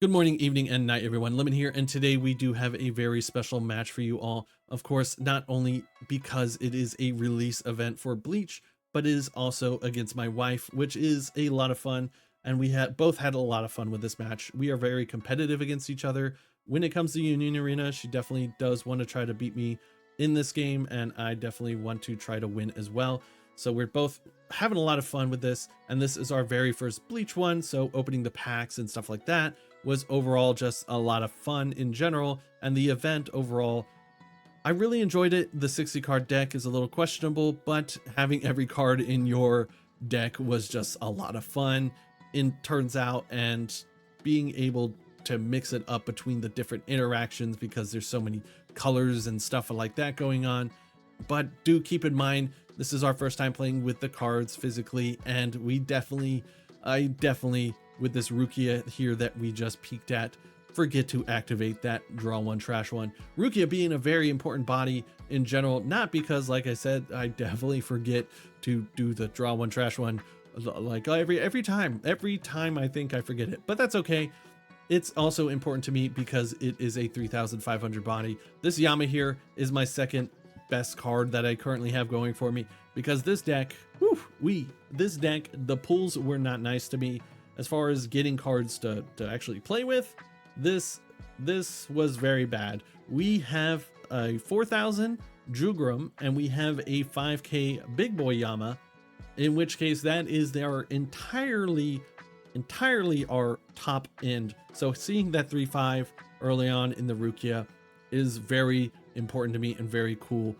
Good morning, evening, and night, everyone. Lemon here, and today we do have a very special match for you all. Of course, not only because it is a release event for Bleach, but it is also against my wife, which is a lot of fun, and we had both had a lot of fun with this match. We are very competitive against each other. When it comes to Union Arena, she definitely does want to try to beat me in this game, and I definitely want to try to win as well. So we're both having a lot of fun with this, and this is our very first Bleach one, so opening the packs and stuff like that was overall just a lot of fun in general, and the event overall, I really enjoyed it. The 60 card deck is a little questionable, but having every card in your deck was just a lot of fun, it turns out, and being able to mix it up between the different interactions because there's so many colors and stuff like that going on. But do keep in mind, this is our first time playing with the cards physically, and I definitely, with this Rukia here that we just peeked at, forget to activate that draw one, trash one. Rukia being a very important body in general, not because, like I said, I definitely forget to do the draw one, trash one, like every time I think I forget it, but that's okay. It's also important to me because it is a 3,500 body. This Yama here is my second best card that I currently have going for me, because this deck, the pulls were not nice to me as far as getting cards to actually play with. This was very bad. We have a 4,000 Jugrum and we have a 5k Big Boy Yama, in which case that is their entirely our top end. So seeing that 3-5 early on in the Rukia is very important to me and very cool.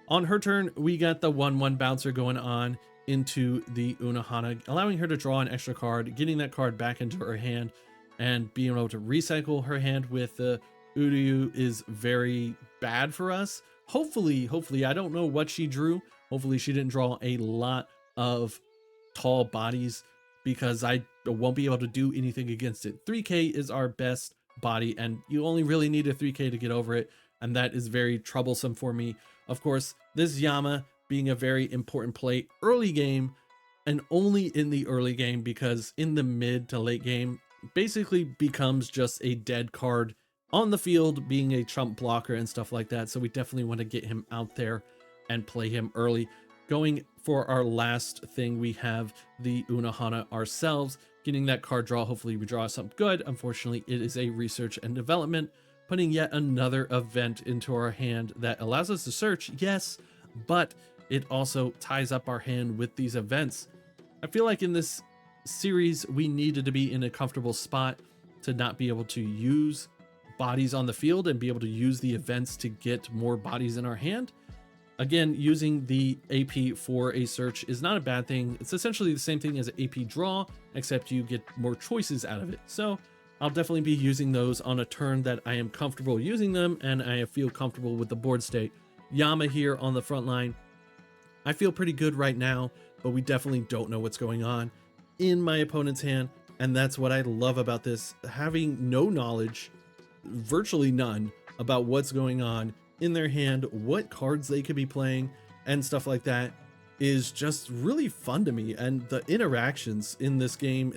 On her turn, we got the 1/1 bouncer going on into the Unohana, allowing her to draw an extra card, getting that card back into her hand, and being able to recycle her hand with the Uryu is very bad for us. Hopefully, I don't know what she drew. Hopefully she didn't draw a lot of tall bodies, because I won't be able to do anything against it. 3k is our best body, and you only really need a 3k to get over it, and that is very troublesome for me. Of course, this Yama being a very important play early game, and only in the early game, because in the mid to late game basically becomes just a dead card on the field, being a chump blocker and stuff like that. So we definitely want to get him out there and play him early. Going for our last thing, we have the Unohana ourselves, getting that card draw. Hopefully we draw something good. Unfortunately, it is a research and development, putting yet another event into our hand that allows us to search, yes, but it also ties up our hand with these events. I feel like in this series, we needed to be in a comfortable spot to not be able to use bodies on the field and be able to use the events to get more bodies in our hand. Again, using the AP for a search is not a bad thing. It's essentially the same thing as an AP draw, except you get more choices out of it. So I'll definitely be using those on a turn that I am comfortable using them, and I feel comfortable with the board state. Yama here on the front line, I feel pretty good right now, but we definitely don't know what's going on in my opponent's hand, and that's what I love about this. Having no knowledge, virtually none, about what's going on in their hand, what cards they could be playing, and stuff like that is just really fun to me. And the interactions in this game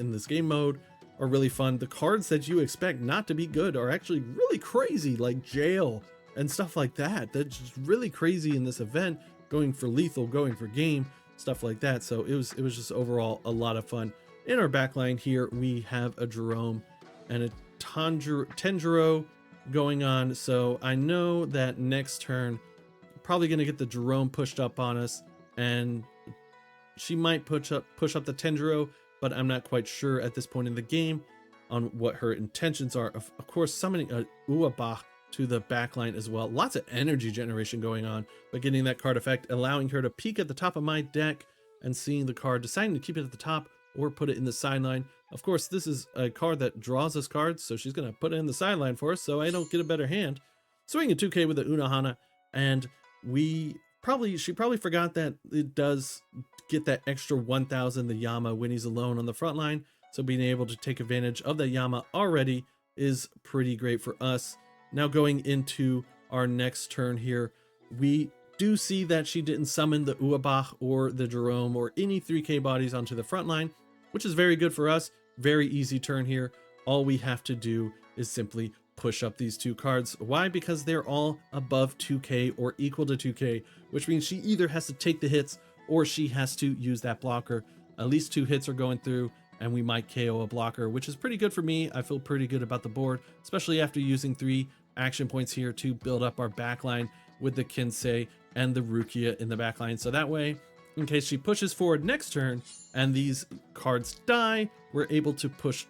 mode are really fun. The cards that you expect not to be good are actually really crazy, like jail and stuff like that. That's just really crazy in this event, going for lethal, going for game, stuff like that. So it was just overall a lot of fun. In our backline here, we have a Jerome and a Tenjiro going on. So I know that next turn, probably going to get the Jerome pushed up on us, and she might push up the Tenjiro, but I'm not quite sure at this point in the game on what her intentions are. Of course, summoning a Uabach to the backline as well. Lots of energy generation going on, but getting that card effect, allowing her to peek at the top of my deck and seeing the card, deciding to keep it at the top or put it in the sideline. Of course, this is a card that draws us cards, so she's going to put it in the sideline for us, so I don't get a better hand. Swinging 2k with the Unohana, and she probably forgot that it does get that extra 1,000 the Yama when he's alone on the front line, so being able to take advantage of that Yama already is pretty great for us. Now going into our next turn here, we do see that she didn't summon the Uabach or the Jerome or any 3k bodies onto the front line, which is very good for us. Very easy turn here. all we have to do is simply push up these 2 cards. Why? Because they're all above 2k or equal to 2k, which means she either has to take the hits or she has to use that blocker. At least 2 hits are going through, and we might KO a blocker, which is pretty good for me. I feel pretty good about the board, especially after using 3 action points here to build up our backline with the Kinsei and the Rukia in the backline. So that way, in case she pushes forward next turn and these cards die, we're able to push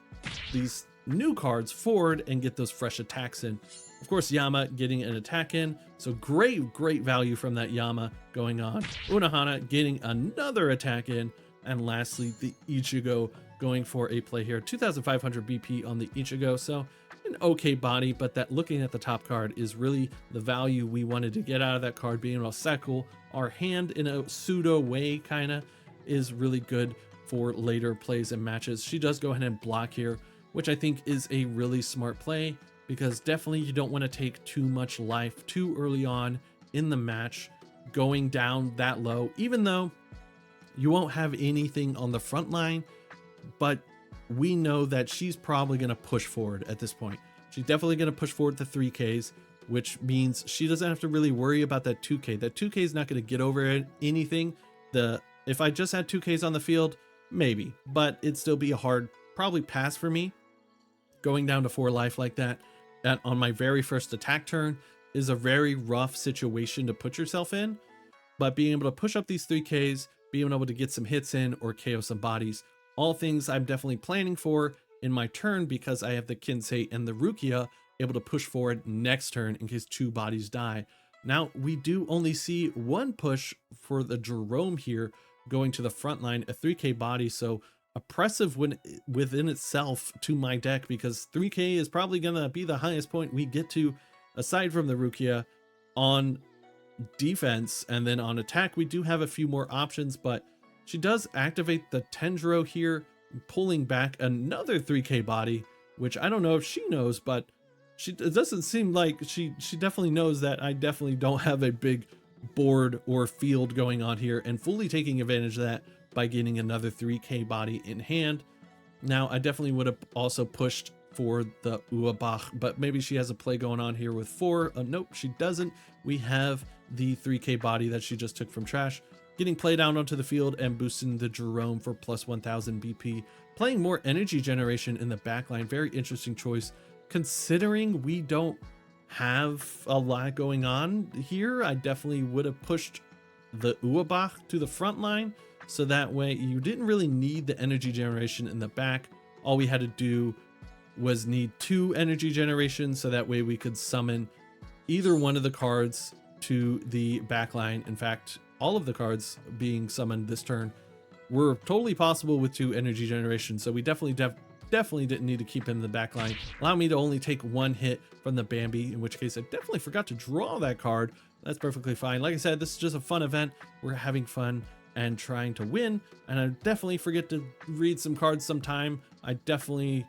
these new cards forward and get those fresh attacks in. Of course, Yama getting an attack in, so great value from that Yama going on. Unohana getting another attack in, and lastly, the Ichigo going for a play here. 2,500 BP on the Ichigo, so an okay body, but that looking at the top card is really the value we wanted to get out of that card. Being able to cycle our hand in a pseudo way kind of is really good for later plays and matches. She does go ahead and block here, which I think is a really smart play, because definitely you don't want to take too much life too early on in the match, going down that low, even though you won't have anything on the front line, but we know that she's probably going to push forward at this point. She's definitely going to push forward to 3Ks, which means she doesn't have to really worry about that 2K. That 2K is not going to get over anything. If I just had 2Ks on the field, maybe, but it'd still be a hard, probably pass for me. Going down to 4 life like that on my very first attack turn is a very rough situation to put yourself in, but being able to push up these 3Ks, being able to get some hits in or KO some bodies, all things I'm definitely planning for in my turn, because I have the Kinsei and the Rukia able to push forward next turn in case 2 bodies die. Now we do only see 1 push for the Jerome here going to the front line, a 3K body, so oppressive within itself to my deck, because 3K is probably gonna be the highest point we get to aside from the Rukia on defense. And then on attack we do have a few more options, but she does activate the Tendro here, pulling back another 3K body, which I don't know if she knows, but it doesn't seem like she definitely knows that I definitely don't have a big board or field going on here, and fully taking advantage of that by getting another 3K body in hand. Now I definitely would have also pushed for the Uabach, but maybe she has a play going on here with 4. Nope, she doesn't. We have the 3K body that she just took from trash, getting played out onto the field and boosting the Jerome for plus 1000 BP, playing more energy generation in the backline. Very interesting choice, considering we don't have a lot going on here. I definitely would have pushed the Uabach to the front line, so that way you didn't really need the energy generation in the back. All we had to do was need 2 energy generations, so that way we could summon either one of the cards to the backline. In fact, all of the cards being summoned this turn were totally possible with 2 energy generations, so we definitely didn't need to keep him in the backline. Allow me to only take 1 hit from the Bambi, in which case I definitely forgot to draw that card. That's perfectly fine. Like I said, this is just a fun event. We're having fun and trying to win, and I definitely forget to read some cards sometime. I definitely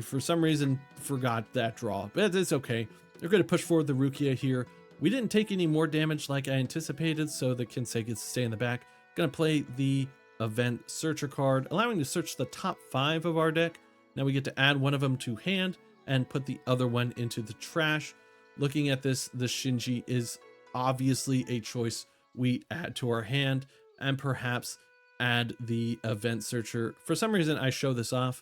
for some reason forgot that draw, but it's okay. They're going to push forward the Rukia here. We didn't take any more damage like I anticipated, so the Kinsei gets to stay in the back. Going to play the Event Searcher card, allowing to search the top 5 of our deck. Now we get to add one of them to hand and put the other one into the trash. Looking at this, the Shinji is obviously a choice we add to our hand, and perhaps add the Event Searcher. For some reason, I show this off.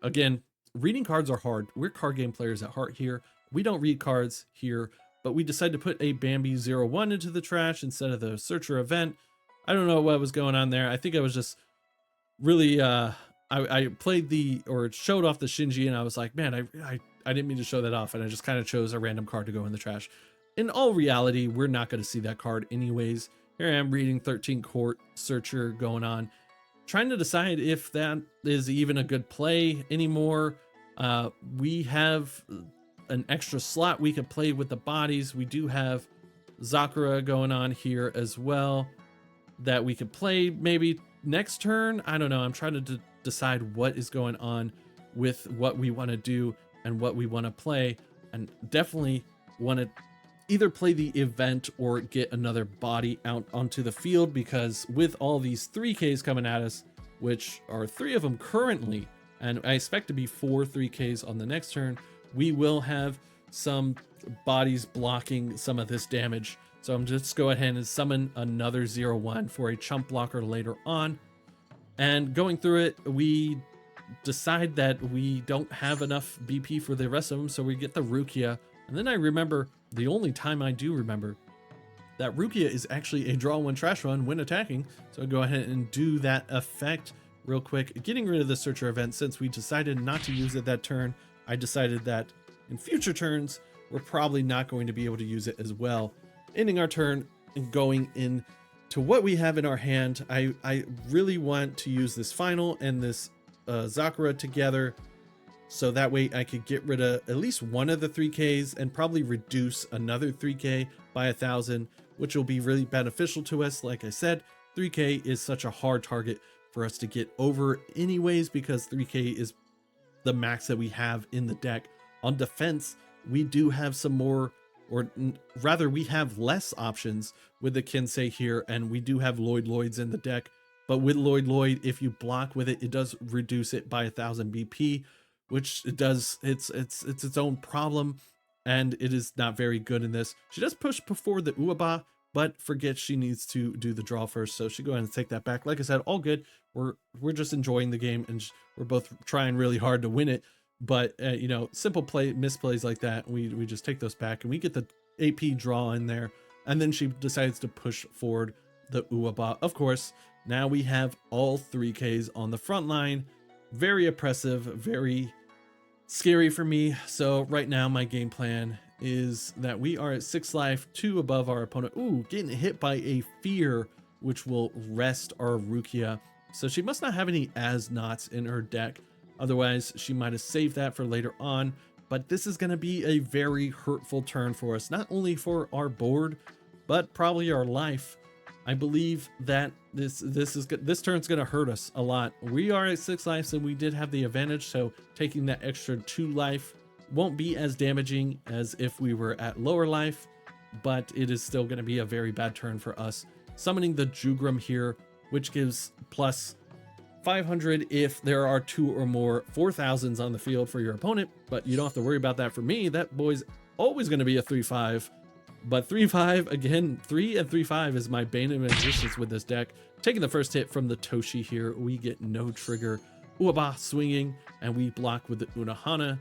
Again, reading cards are hard. We're card game players at heart here. We don't read cards here, but we decided to put a Bambi 01 into the trash instead of the Searcher event. I don't know what was going on there. I think I was just really, I played or showed off the Shinji, and I was like, man, I didn't mean to show that off, and I just kind of chose a random card to go in the trash. In all reality, we're not going to see that card anyways. Here I am reading 13 Court Searcher going on, trying to decide if that is even a good play anymore. We have an extra slot we could play with the bodies. We do have Zakura going on here as well that we could play maybe next turn. I don't know. I'm trying to decide what is going on with what we want to do and what we want to play, and definitely want to either play the event or get another body out onto the field, because with all these 3Ks coming at us, which are 3 of them currently and I expect to be 4 3Ks on the next turn, we will have some bodies blocking some of this damage. So I'm just go ahead and summon another 0/1 for a chump blocker later on. And going through it, we decide that we don't have enough BP for the rest of them, so we get the Rukia. And then I remember, the only time I do remember, that Rukia is actually a draw 1 trash run when attacking. So I go ahead and do that effect real quick, getting rid of the Searcher event. Since we decided not to use it that turn, I decided that in future turns, we're probably not going to be able to use it as well. Ending our turn and going in to what we have in our hand. I really want to use this final and this Zakura together, so that way I could get rid of at least one of the 3Ks and probably reduce another 3K by 1,000, which will be really beneficial to us. Like I said, 3K is such a hard target for us to get over anyways, because 3K is the max that we have in the deck. On defense, we do have some more, or rather we have less options with the Kinsei here, and we do have Lloyds in the deck. But with Lloyd, if you block with it, it does reduce it by 1,000 BP, which it does, it's its own problem, and it is not very good in this. She does push before the Uaba, but forgets she needs to do the draw first, so she go ahead and take that back. Like I said, all good. We're just enjoying the game, and we're both trying really hard to win it. But you know, simple misplays like that, we just take those back, and we get the AP draw in there. And then she decides to push forward the Uaba. Of course, now we have all 3Ks on the front line. Very oppressive, very scary for me. So right now my game plan is that we are at 6 life, 2 above our opponent. Ooh, getting hit by a fear, which will rest our Rukia. So she must not have any As-Knots in her deck. Otherwise, she might have saved that for later on. But this is going to be a very hurtful turn for us, not only for our board, but probably our life. I believe that this turn's going to hurt us a lot. We are at 6 lives, and we did have the advantage, so taking that extra 2 life won't be as damaging as if we were at lower life, but it is still going to be a very bad turn for us. Summoning the Jugrum here, which gives plus 500 if there are 2 or more 4,000s on the field for your opponent, but you don't have to worry about that for me. That boy's always going to be a 3/5. But 3/5, again, 3 and 3/5 is my bane of existence with this deck. Taking the first hit from the Toshi here, we get no trigger. Uaba swinging, and we block with the Unohana.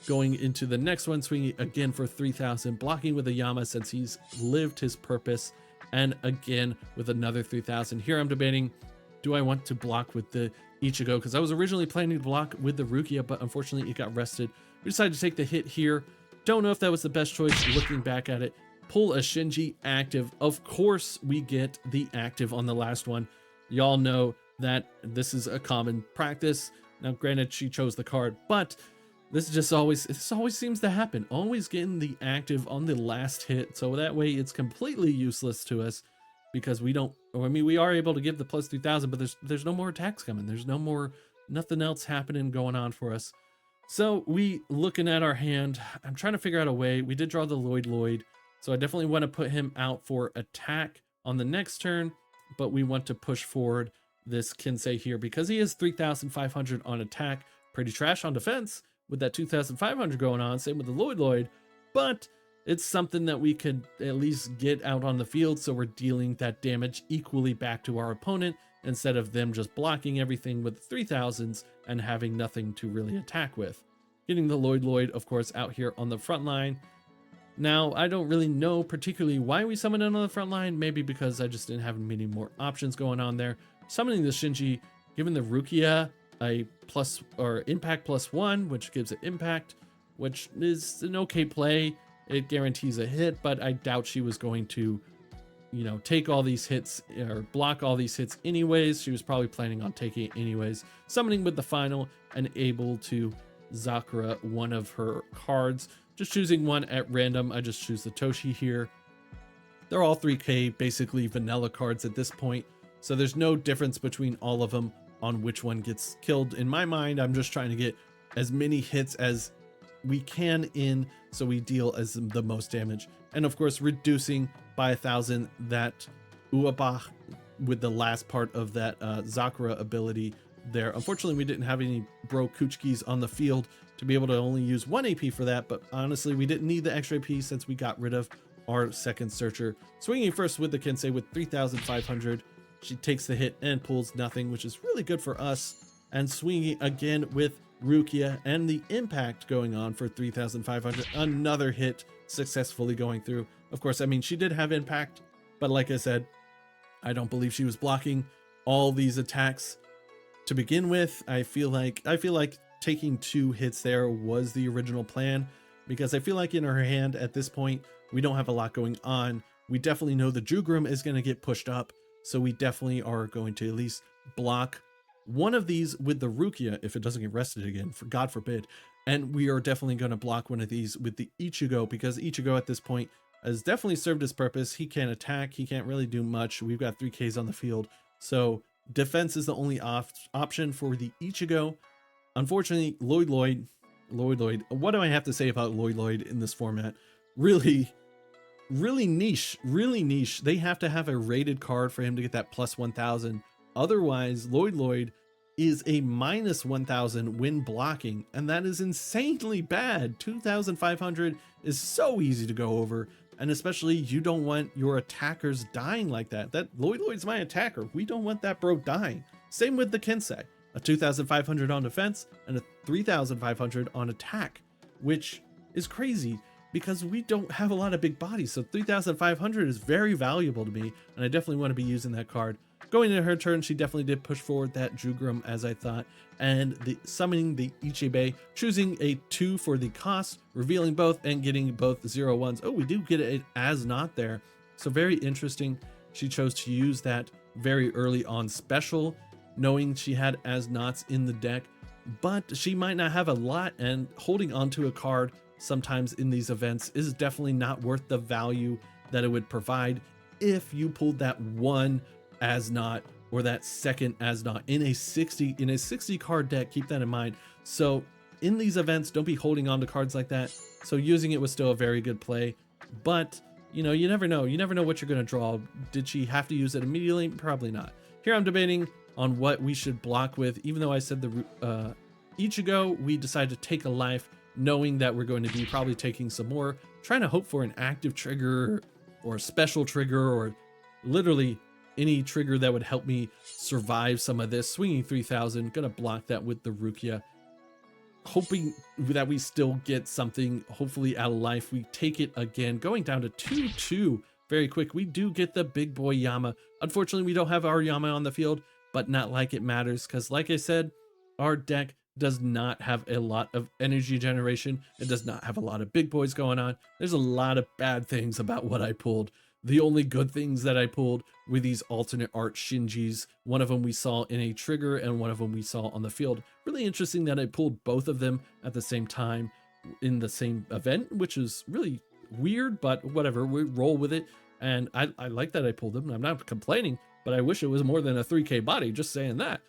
Going into the next one, swinging again for 3,000, blocking with the Yama since he's lived his purpose. And again with another 3,000. Here I'm debating, do I want to block with the Ichigo? Because I was originally planning to block with the Rukia, but unfortunately it got rested. We decided to take the hit here. Don't know if that was the best choice looking back at it. Pull a Shinji active. Of course we get the active on the last one. Y'all know that this is a common practice. Now granted, she chose the card, but this always seems to happen. Always getting the active on the last hit, so that way it's completely useless to us, because we don't, I mean, we are able to give the plus 3,000, but there's no more attacks coming. There's nothing else happening going on for us. So we looking at our hand, I'm trying to figure out a way. We did draw the Lloyd, so I definitely want to put him out for attack on the next turn, but we want to push forward this Kinsei here because he is 3,500 on attack. Pretty trash on defense with that 2,500 going on. Same with the Lloyd, but it's something that we could at least get out on the field, so we're dealing that damage equally back to our opponent instead of them just blocking everything with 3,000s and having nothing to really attack with. Getting the Lloyd, of course, out here on the front line. Now, I don't really know particularly why we summoned it on the front line. Maybe because I just didn't have many more options going on there. Summoning the Shinji, giving the Rukia a plus or impact +1, which gives it impact, which is an okay play. It guarantees a hit, but I doubt she was going to, you know, take all these hits or block all these hits anyways. She was probably planning on taking it anyways. Summoning with the final and able to Zakura one of her cards. Just choosing one at random. I just choose the Toshi here. They're all 3K, basically vanilla cards at this point, so there's no difference between all of them on which one gets killed. In my mind, I'm just trying to get as many hits as we can in, so we deal as the most damage. And of course, reducing by 1,000 that Uaba with the last part of that Zakura ability there. Unfortunately, we didn't have any bro Kuchkis on the field to be able to only use 1 AP for that, but honestly, we didn't need the extra AP since we got rid of our second searcher. Swinging first with the Kensei with 3,500. She takes the hit and pulls nothing, which is really good for us. And swinging again with Rukia and the impact going on for 3,500. Another hit successfully going through. Of course, I mean, she did have impact, but like I said, I don't believe she was blocking all these attacks to begin with. I feel like taking 2 hits there was the original plan, because I feel like in her hand at this point, we don't have a lot going on. We definitely know the Jugrum is going to get pushed up, so we definitely are going to at least block one of these with the Rukia if it doesn't get rested again, for God forbid. And we are definitely going to block one of these with the Ichigo, because Ichigo at this point has definitely served his purpose. He can't attack, he can't really do much. We've got 3Ks on the field, so defense is the only option for the Ichigo. Unfortunately, Lloyd, what do I have to say about Lloyd in this format? Really niche. They have to have a rated card for him to get that plus 1,000. Otherwise, Lloyd is a minus 1,000 when blocking, and that is insanely bad. 2,500 is so easy to go over, and especially you don't want your attackers dying like that. That Lloyd's my attacker. We don't want that bro dying. Same with the Kensei. A 2,500 on defense and a 3,500 on attack, which is crazy because we don't have a lot of big bodies. So 3,500 is very valuable to me, and I definitely want to be using that card. Going into her turn, she definitely did push forward that Jugrum as I thought, and summoning the Ichibei, choosing a 2 for the cost, revealing both and getting both 0/1s. Oh, we do get it as not there. So very interesting. She chose to use that very early on special, knowing she had as nots in the deck, but she might not have a lot, and holding onto a card sometimes in these events is definitely not worth the value that it would provide if you pulled that 1 as not or that second as not in a 60 card deck. Keep that in mind. So in these events, don't be holding on to cards like that. So using it was still a very good play, but you know, you never know what you're going to draw. Did she have to use it immediately? Probably not. Here I'm debating on what we should block with. Even though I said the Ichigo, we decided to take a life, knowing that we're going to be probably taking some more, trying to hope for an active trigger or a special trigger or literally any trigger that would help me survive some of this. Swinging 3,000, gonna block that with the Rukia, hoping that we still get something, hopefully out of life. We take it again, going down to 2-2 very quick. We do get the big boy Yama. Unfortunately, we don't have our Yama on the field, but not like it matters, because like I said, our deck does not have a lot of energy generation. It does not have a lot of big boys going on. There's a lot of bad things about what I pulled. The only good things that I pulled were these alternate art Shinjis. One of them we saw in a trigger and one of them we saw on the field. Really interesting that I pulled both of them at the same time in the same event, which is really weird, but whatever, we roll with it. And I like that I pulled them. I'm not complaining, but I wish it was more than a 3K body, just saying that.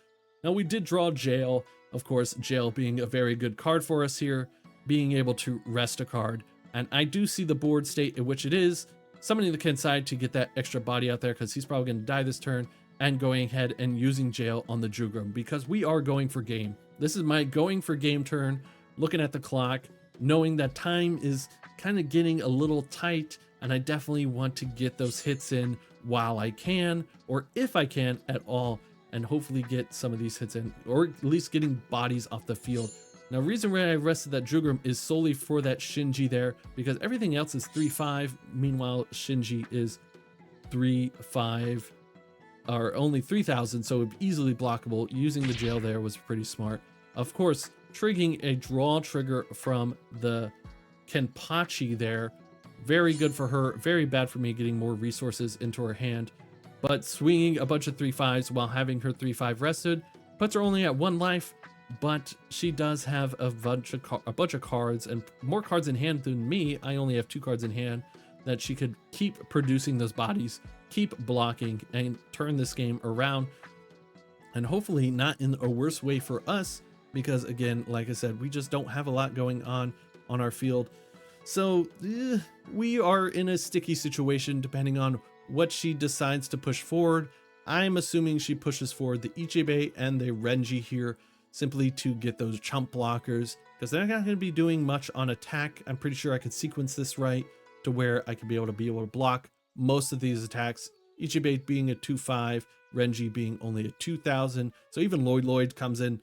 Now we did draw Jail. Of course, Jail being a very good card for us here, being able to rest a card. And I do see the board state in which it is, summoning the Kensei to get that extra body out there because he's probably going to die this turn, and going ahead and using Jail on the Jugrum because we are going for game. This is my going for game turn, looking at the clock, knowing that time is kind of getting a little tight, and I definitely want to get those hits in while I can, or if I can at all, and hopefully get some of these hits in, or at least getting bodies off the field. Now, reason why I rested that Jugrum is solely for that Shinji there, because everything else is 3-5. Meanwhile, Shinji is 3-5, or only 3,000, so easily blockable. Using the Jail there was pretty smart. Of course, triggering a draw trigger from the Kenpachi there, very good for her, very bad for me getting more resources into her hand. But swinging a bunch of 3-5s while having her 3-5 rested puts her only at 1 life. But she does have a bunch of cards, and more cards in hand than me. I only have 2 cards in hand that she could keep producing those bodies, keep blocking, and turn this game around. And hopefully not in a worse way for us, because again, like I said, we just don't have a lot going on our field. So we are in a sticky situation depending on what she decides to push forward. I'm assuming she pushes forward the Ichibei and the Renji here simply to get those chump blockers, because they're not going to be doing much on attack. I'm pretty sure I could sequence this right to where I could be able to block most of these attacks. Ichibei being a 2-5, Renji being only a 2000. So even Lloyd comes in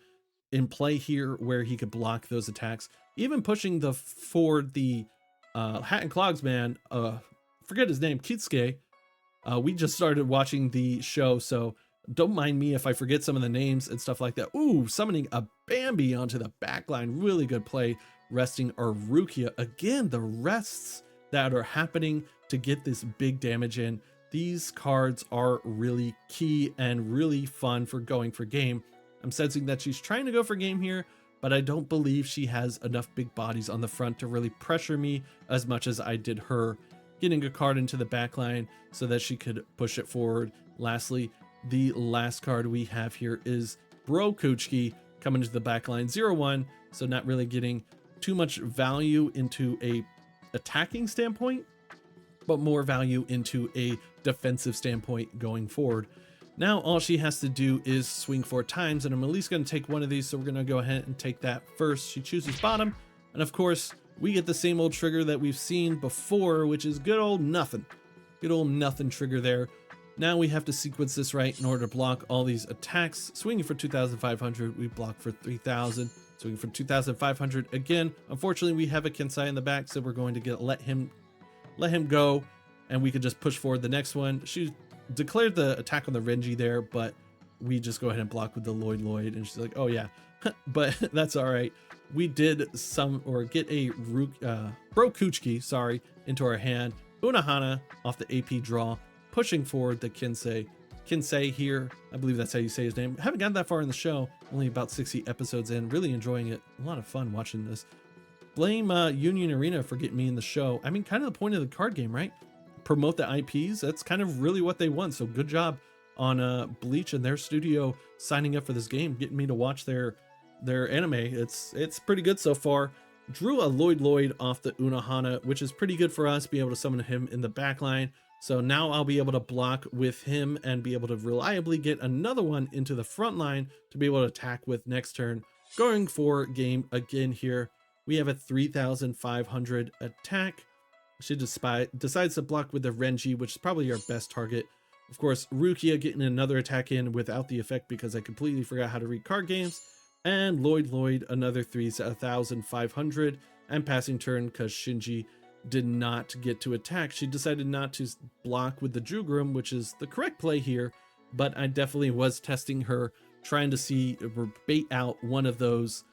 play here where he could block those attacks. Even pushing the forward the Hat and Clogs man, forget his name, Kitsuke. We just started watching the show, so don't mind me if I forget some of the names and stuff like that. Ooh, summoning a Bambi onto the backline. Really good play, resting our Rukia. Again, the rests that are happening to get this big damage in. These cards are really key and really fun for going for game. I'm sensing that she's trying to go for game here, but I don't believe she has enough big bodies on the front to really pressure me as much as I did her, getting a card into the back line so that she could push it forward. Lastly, the last card we have here is Bro Kuchiki coming into the back line, 0-1, so not really getting too much value into a attacking standpoint, but more value into a defensive standpoint going forward. Now all she has to do is swing 4 times, and I'm at least going to take one of these, so we're going to go ahead and take that first. She chooses bottom, and of course we get the same old trigger that we've seen before, which is good old nothing. Good old nothing trigger there. Now we have to sequence this right in order to block all these attacks. Swinging for 2,500, we block for 3,000. Swinging for 2,500 again. Unfortunately, we have a Kensai in the back, so we're going to let him go, and we could just push forward the next one. She declared the attack on the Renji there, but we just go ahead and block with the Lloyd, and she's like, oh yeah, but that's all right. We did get a Bro Kuchiki, sorry, into our hand. Unohana off the AP draw, pushing forward the Kinsei here. I believe that's how you say his name. Haven't gotten that far in the show, only about 60 episodes in, really enjoying it. A lot of fun watching this. Blame Union Arena for getting me in the show. I mean, kind of the point of the card game, right? Promote the IPs. That's kind of really what they want. So good job on Bleach and their studio signing up for this game, getting me to watch their anime. It's pretty good so far. Drew a Lloyd off the Unohana, which is pretty good for us, be able to summon him in the back line. So now I'll be able to block with him and be able to reliably get another one into the front line to be able to attack with next turn. Going for game again here. We have a 3,500 attack. She decides to block with the Renji, which is probably our best target. Of course, Rukia getting another attack in without the effect because I completely forgot how to read card games. And Lloyd another 3,500, and passing turn because Shinji did not get to attack. She decided not to block with the Jugerum, which is the correct play here, but I definitely was testing her, trying to see or bait out one of those,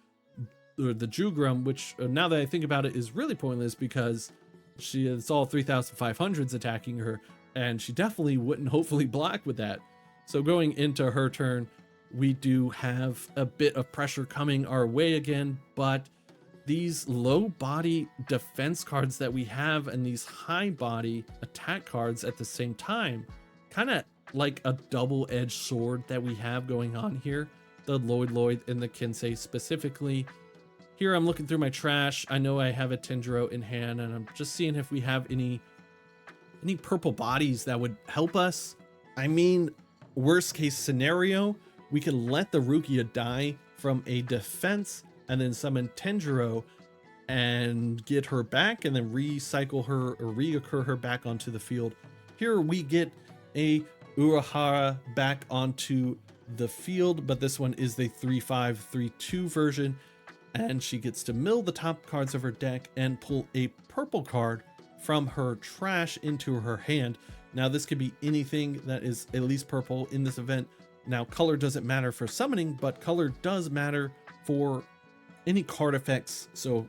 or the Jugerum, which now that I think about it is really pointless because it's all 3,500s attacking her, and she definitely wouldn't hopefully block with that. So going into her turn, we do have a bit of pressure coming our way again, but these low body defense cards that we have and these high body attack cards at the same time, kind of like a double-edged sword that we have going on here. The Lloyd and the Kinsei specifically. Here I'm looking through my trash. I know I have a Tenjiro in hand, and I'm just seeing if we have any purple bodies that would help us. I mean, worst case scenario, we could let the Rukia die from a defense and then summon Tenjiro and get her back and then recycle her or reoccur her back onto the field. Here we get a Urahara back onto the field, but this one is the 3-5-3-2 version, and she gets to mill the top cards of her deck and pull a purple card from her trash into her hand. Now this could be anything that is at least purple in this event. Now color doesn't matter for summoning, but color does matter for any card effects, so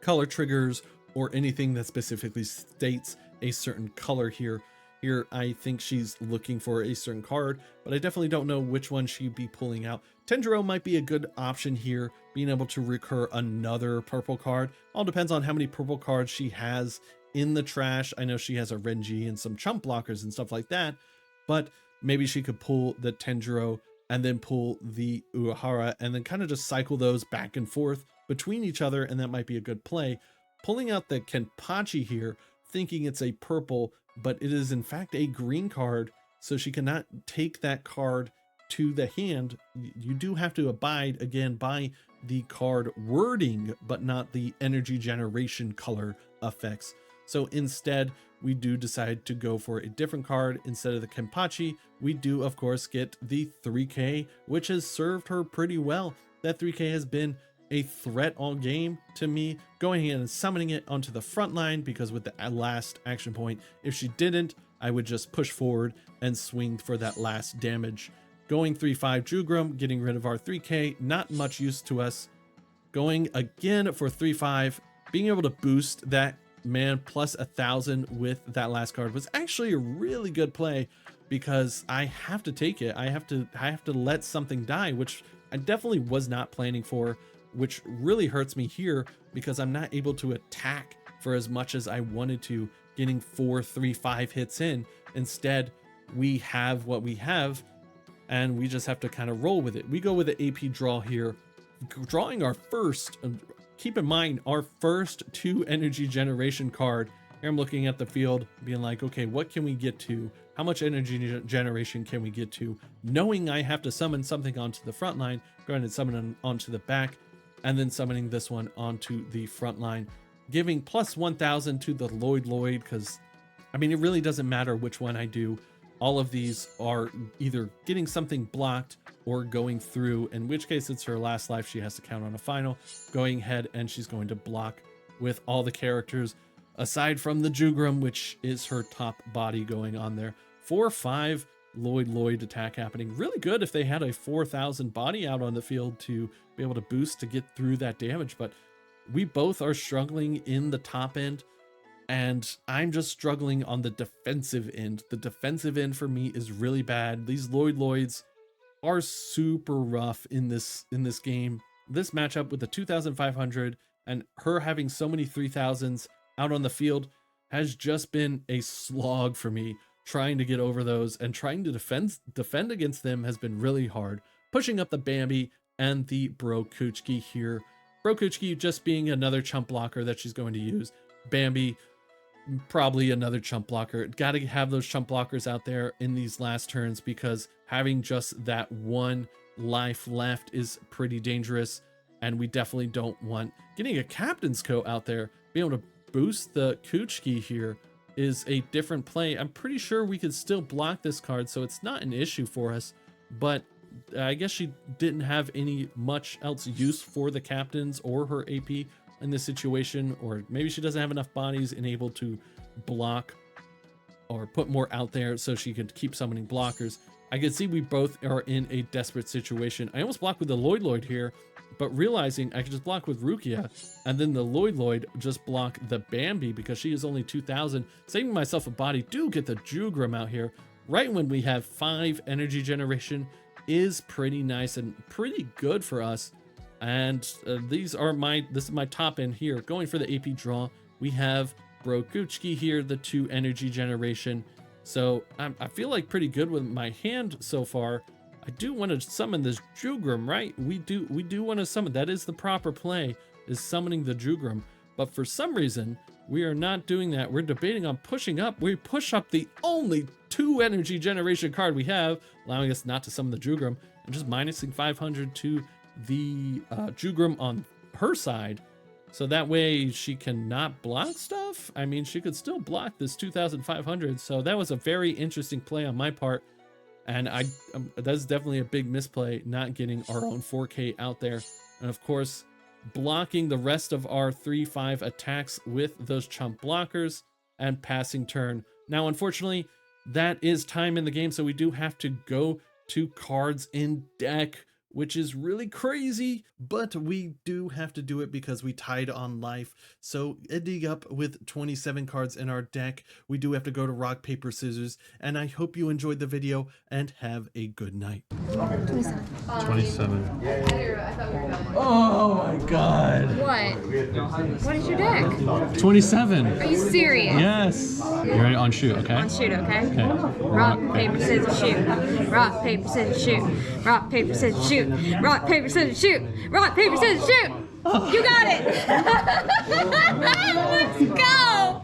color triggers or anything that specifically states a certain color here. Here I think she's looking for a certain card, but I definitely don't know which one she'd be pulling out. Tenjiro might be a good option here, being able to recur another purple card. All depends on how many purple cards she has in the trash. I know she has a Renji and some chump blockers and stuff like that, but maybe she could pull the Tenjiro and then pull the Urahara and then kind of just cycle those back and forth between each other, and that might be a good play. Pulling out the Kenpachi here, thinking it's a purple, but it is in fact a green card, so she cannot take that card to the hand. You do have to abide again by the card wording, but not the energy generation color effects. So instead, we do decide to go for a different card. Instead of the Kenpachi, we do of course get the 3K, which has served her pretty well. That 3K has been a threat all game to me, going in and summoning it onto the front line, because with the last action point, if she didn't, I would just push forward and swing for that last damage. Going 3/5 Jugrum, getting rid of our 3K, not much use to us. Going again for 3/5, being able to boost that man plus 1,000 with that last card was actually a really good play, because I have to take it. I have to let something die, which I definitely was not planning for, which really hurts me here because I'm not able to attack for as much as I wanted to, getting 4 3/5 hits in. Instead, we have what we have, and we just have to kind of roll with it. We go with the AP draw here, drawing our first, keep in mind, our first 2 energy generation card. Here I'm looking at the field, being like, okay, what can we get to? How much energy generation can we get to? Knowing I have to summon something onto the front line, going and summon onto the back, and then summoning this one onto the front line, giving plus 1,000 to the Lloyd, because I mean, it really doesn't matter which one I do. All of these are either getting something blocked or going through, in which case it's her last life. She has to count on a final, going ahead, and she's going to block with all the characters, aside from the Jugrum, which is her top body going on there. 4/5 Lloyd attack happening. Really good if they had a 4,000 body out on the field to be able to boost to get through that damage, but we both are struggling in the top end, and I'm just struggling on the defensive end. The defensive end for me is really bad. These Lloyds are super rough in this game. This matchup with the 2,500 and her having so many 3,000s out on the field has just been a slog for me. Trying to get over those and trying to defend against them has been really hard. Pushing up the Bambi and the Brokuchki here. Brokuchki just being another chump blocker that she's going to use. Bambi, probably another chump blocker. Got to have those chump blockers out there in these last turns, because having just that 1 life left is pretty dangerous, and we definitely don't want getting a Captain's Coat out there. Being able to boost the Kuchki here is a different play. I'm pretty sure we could still block this card, so it's not an issue for us, but I guess she didn't have any much else use for the captains or her AP in this situation, or maybe she doesn't have enough bodies and able to block or put more out there so she could keep summoning blockers. I can see we both are in a desperate situation. I almost blocked with the Lloyd here, but realizing I could just block with Rukia, and then the Lloyd just block the Bambi because she is only 2,000, saving myself a body. Do get the Jugrum out here right when we have 5 energy generation is pretty nice and pretty good for us. And this is my top end here. Going for the AP draw, we have Brokuchki here, the 2 energy generation. So I feel like pretty good with my hand so far. I do want to summon this Jugrum, right? We do want to summon. That is the proper play, is summoning the Jugrum. But for some reason, we are not doing that. We're debating on pushing up. We push up the only 2 energy generation card we have, allowing us not to summon the Jugrum, and just minusing 500 to the Jugrum on her side. So that way she cannot block stuff. I mean, she could still block this 2,500. So that was a very interesting play on my part. And that's definitely a big misplay, not getting our own 4K out there. And of course, blocking the rest of our 3/5 attacks with those chump blockers and passing turn. Now, unfortunately, that is time in the game, so we do have to go to cards in deck, which is really crazy, but we do have to do it because we tied on life. So ending up with 27 cards in our deck, we do have to go to rock, paper, scissors, and I hope you enjoyed the video and have a good night. 27. Oh my god. What? What is your deck? 27. Are you serious? Yes. You ready? On shoot, okay? On shoot, okay? Okay. Rock, paper, scissors, shoot. Rock, paper, scissors, shoot. Rock, paper, scissors, shoot. Rock, paper, scissors, shoot. Rock, paper, scissors, shoot. You got it. Let's go.